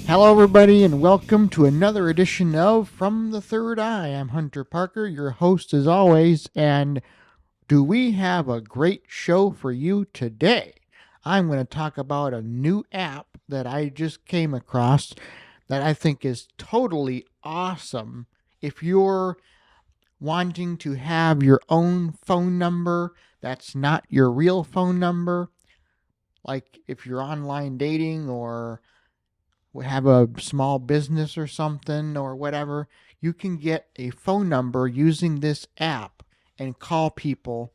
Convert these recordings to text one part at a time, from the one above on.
Hello, everybody, and welcome to another edition of From the Third Eye. I'm Hunter Parker, your host as always, and do we have a great show for you today? I'm going to talk about a new app that I just came across that I think is totally awesome. If you're wanting to have your own phone number that's not your real phone number, like if you're online dating or have a small business or something or whatever, you can get a phone number using this app and call people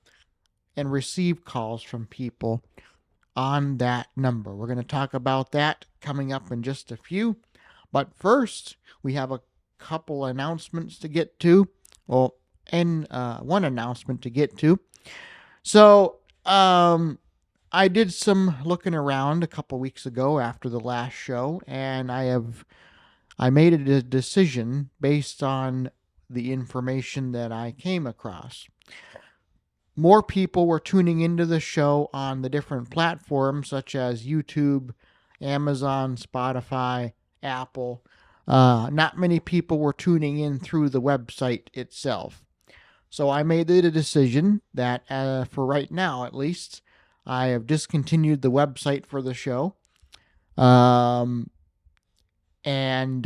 and receive calls from people on that number. We're going to talk about that coming up in just a few. But first, we have a couple announcements to get to. Well, and one announcement to get to. So, I did some looking around a couple weeks ago after the last show, and I made a decision based on the information that I came across. More people were tuning into the show on the different platforms such as YouTube, Amazon, Spotify, Apple. Not many people were tuning in through the website itself. So I made the decision that, for right now at least, I have discontinued the website for the show. Um, and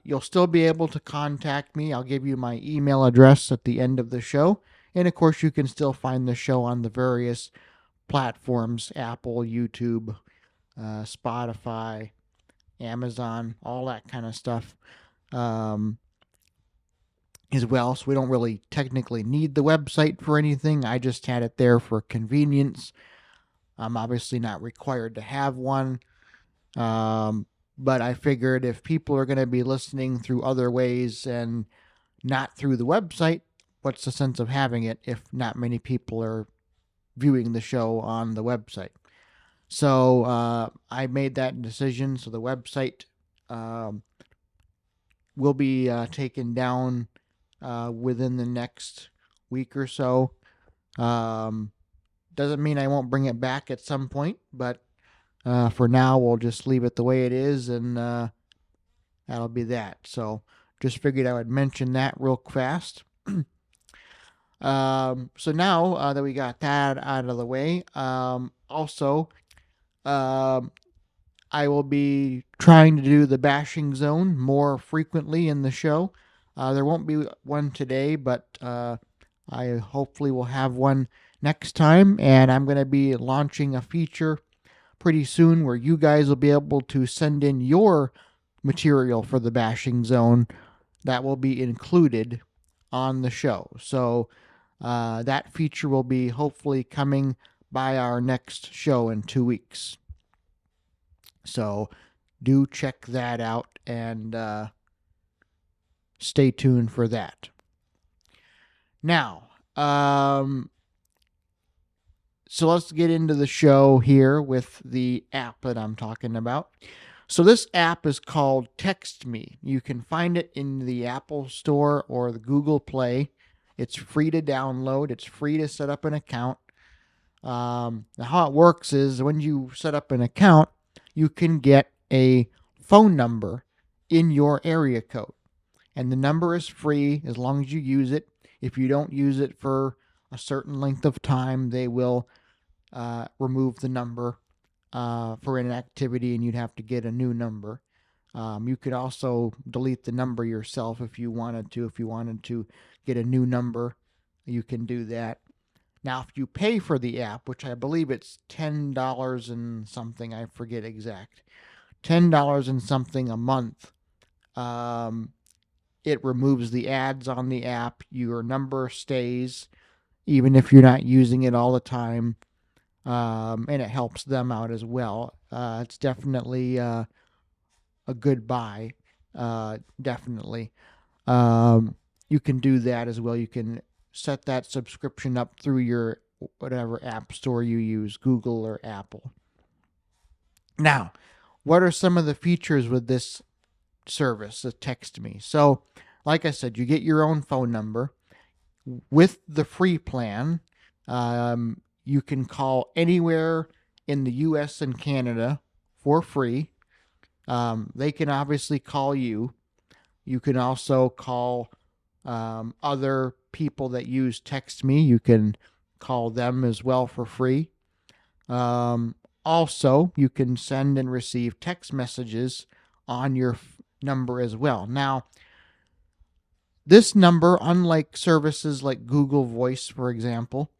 you'll still be able to contact me. I'll give you my email address at the end of the show. And of course, you can still find the show on the various platforms: Apple, YouTube, Spotify, Amazon, all that kind of stuff um, as well. So we don't really technically need the website for anything. I just had it there for convenience. I'm obviously not required to have one. But I figured if people are going to be listening through other ways and not through the website, what's the sense of having it if not many people are viewing the show on the website? So I made that decision. So the website will be taken down within the next week or so. Doesn't mean I won't bring it back at some point, but for now, we'll just leave it the way it is, and that'll be that. So just figured I would mention that real fast. So now that we got that out of the way, also, um, I will be trying to do the bashing zone more frequently in the show. There won't be one today, but I hopefully will have one next time, and I'm going to be launching a feature pretty soon where you guys will be able to send in your material for the bashing zone that will be included on the show. So that feature will be hopefully coming by our next show in 2 weeks. So do check that out and stay tuned for that. Now, so let's get into the show here with the app that I'm talking about. So this app is called TextMe. You can find it in the Apple Store or the Google Play. It's free to download. It's free to set up an account. How it works is when you set up an account, you can get a phone number in your area code. And the number is free as long as you use it. If you don't use it for a certain length of time, they will remove the number for inactivity, and you'd have to get a new number. You could also delete the number yourself if you wanted to. If you wanted to get a new number, you can do that. Now, if you pay for the app, which I believe it's $10 and something, I forget exact, $10 and something a month, it removes the ads on the app. Your number stays, even if you're not using it all the time. And it helps them out as well. It's definitely a good buy. Definitely. You can do that as well. You can set that subscription up through your whatever app store you use, Google or Apple. Now, what are some of the features with this service, the TextMe? So, like I said, you get your own phone number. With the free plan, you can call anywhere in the U.S. and Canada for free. They can obviously call you. You can also call other people that use TextMe. You can call them as well for free. Um, Also, you can send and receive text messages on your number as well. Now, this number, unlike services like Google Voice, for example,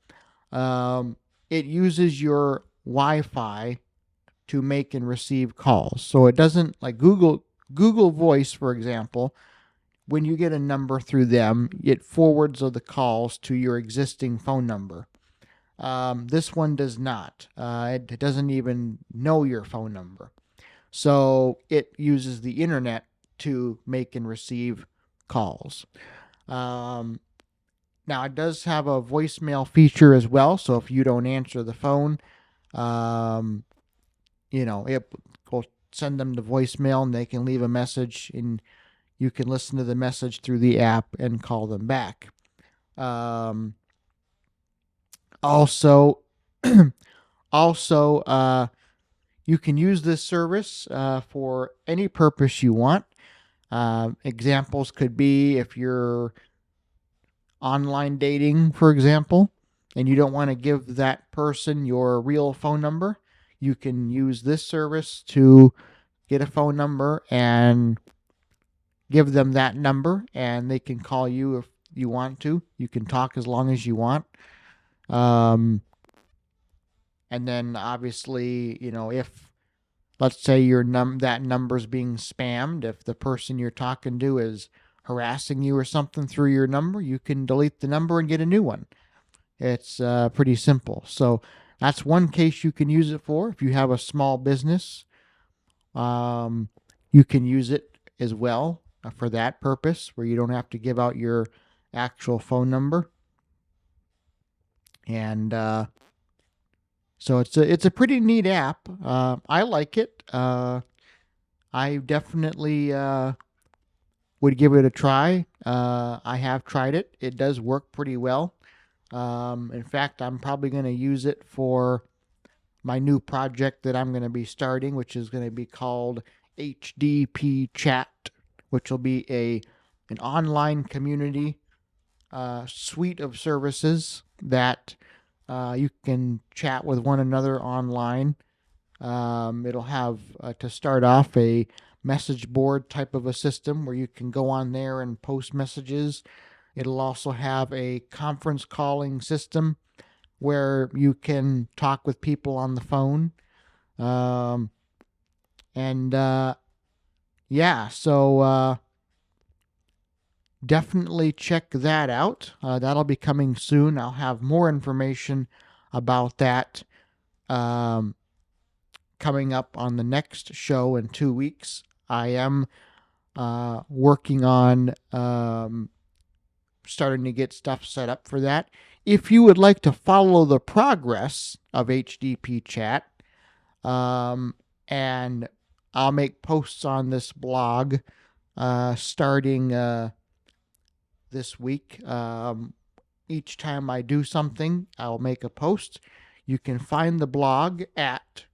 it uses your Wi-Fi to make and receive calls. So it doesn't like Google Voice, for example. When you get a number through them, it forwards the calls to your existing phone number. This one does not. It doesn't even know your phone number. So it uses the internet to make and receive calls. Um, Now, it does have a voicemail feature as well. So if you don't answer the phone, um, it will send them the voicemail and they can leave a message and you can listen to the message through the app and call them back. Um, also, also, you can use this service for any purpose you want. Examples could be if you're online dating, for example, and you don't want to give that person your real phone number, you can use this service to get a phone number and give them that number, and they can call you if you want to. You can talk as long as you want. Um, and then obviously, if let's say that number's being spammed, if the person you're talking to is harassing you or something through your number, you can delete the number and get a new one. It's pretty simple. So that's one case you can use it for. If you have a small business, um, you can use it as well for that purpose, where you don't have to give out your actual phone number. And so it's a pretty neat app. I like it. I definitely would give it a try. I have tried it. It does work pretty well. In fact, I'm probably going to use it for my new project that I'm going to be starting, which is going to be called HDP Chat, which will be an online community suite of services that you can chat with one another online. It'll have, to start off, a message board type of a system where you can go on there and post messages. It'll also have a conference calling system where you can talk with people on the phone. Um, and yeah, so definitely check that out. That'll be coming soon. I'll have more information about that um, coming up on the next show in 2 weeks. I am working on starting to get stuff set up for that. If you would like to follow the progress of HDP Chat, and I'll make posts on this blog starting this week. Each time I do something, I'll make a post. You can find the blog at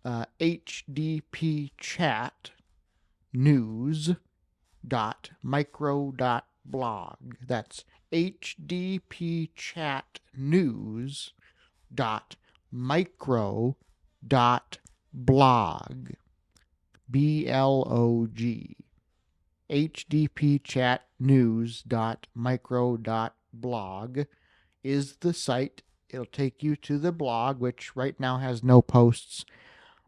hdpchatnews.micro.blog. That's hdpchatnews.micro.blog. BLOG. hdpchatnews.micro.blog is the site. It'll take you to the blog, which right now has no posts,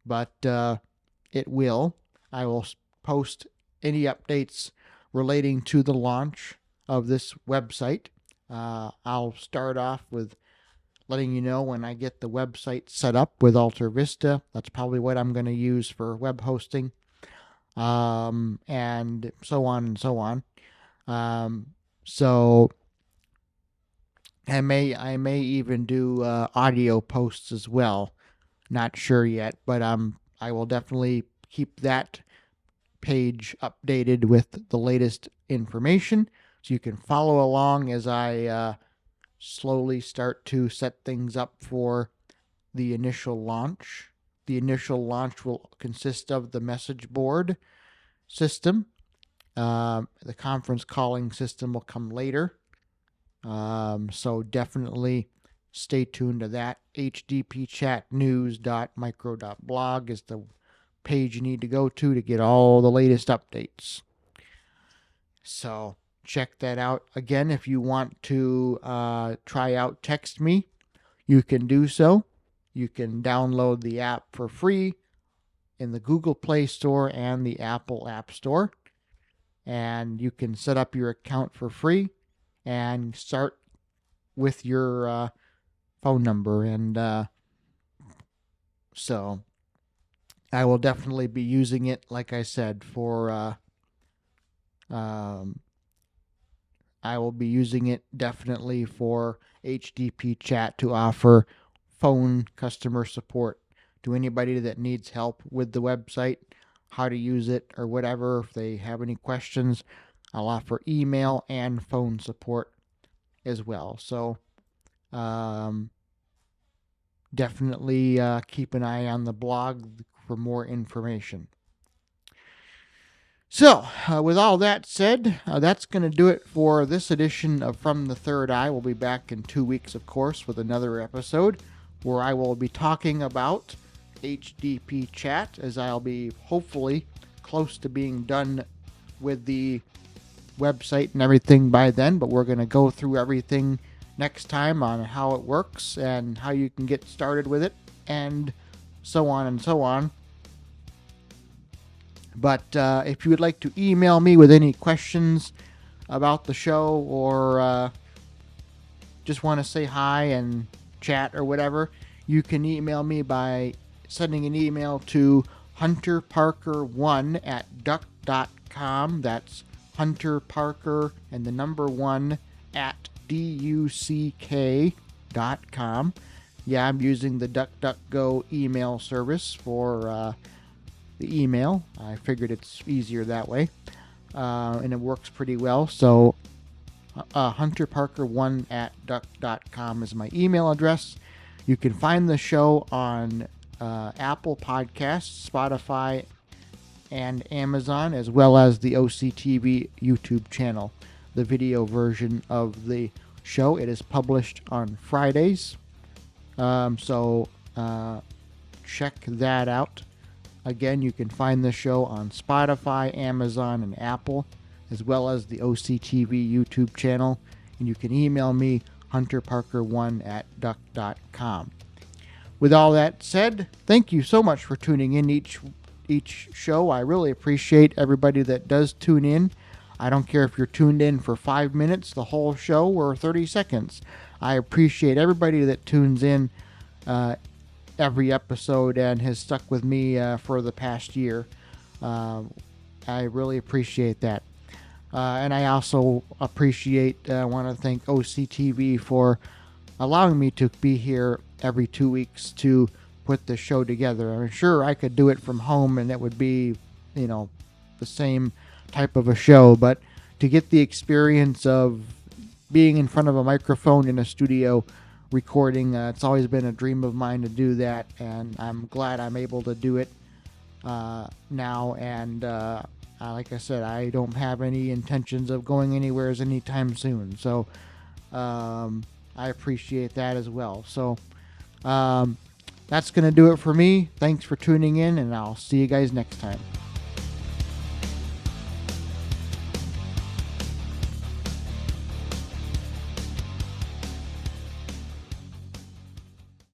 but it will. I will post any updates relating to the launch of this website. I'll start off with letting you know when I get the website set up with Alta Vista. That's probably what I'm going to use for web hosting, and so on and so on. So I may even do audio posts as well. Not sure yet, but I will definitely keep that page updated with the latest information, so you can follow along as I slowly start to set things up for the initial launch The initial launch will consist of the message board system. The conference calling system will come later. So definitely stay tuned to that. hdpchatnews.micro.blog is the page you need to go to get all the latest updates. So check that out. Again, if you want to try out TextMe, you can do so. You can download the app for free in the Google Play Store and the Apple App Store. And you can set up your account for free and start with your phone number. And so I will definitely be using it, like I said, for I will be using it definitely for HDP chat to offer phone customer support to anybody that needs help with the website, how to use it or whatever. If they have any questions, I'll offer email and phone support as well. So definitely keep an eye on the blog for more information. So, with all that said, that's going to do it for this edition of From the Third Eye. We'll be back in 2 weeks, of course, with another episode where I will be talking about HDP chat, as I'll be hopefully close to being done with the website and everything by then. But we're going to go through everything next time on how it works and how you can get started with it and so on and so on. But if you would like to email me with any questions about the show or just want to say hi and chat or whatever, you can email me by sending an email to hunterparker1@duck.com. That's Hunter Parker and the number 1 at duck.com. Yeah, I'm using the DuckDuckGo email service for the email. I figured it's easier that way, and it works pretty well. So hunterparker1@duck.com is my email address. You can find the show on Apple Podcasts, Spotify, and Amazon, as well as the OCTV YouTube channel, the video version of the show. It is published on Fridays, so check that out. Again, you can find the show on Spotify, Amazon, and Apple, as well as the OCTV YouTube channel. And you can email me, hunterparker1@duck.com. With all that said, thank you so much for tuning in each show. I really appreciate everybody that does tune in. I don't care if you're tuned in for 5 minutes, the whole show, or 30 seconds. I appreciate everybody that tunes in every episode and has stuck with me for the past year. I really appreciate that. And I also appreciate, want to thank OCTV for allowing me to be here every 2 weeks to put the show together. I'm sure I could do it from home and it would be, the same type of a show, but to get the experience of being in front of a microphone in a studio recording, it's always been a dream of mine to do that, and I'm glad I'm able to do it now. And like I said, I don't have any intentions of going anywhere anytime soon, so I appreciate that as well. So that's going to do it for me. Thanks for tuning in, and I'll see you guys next time.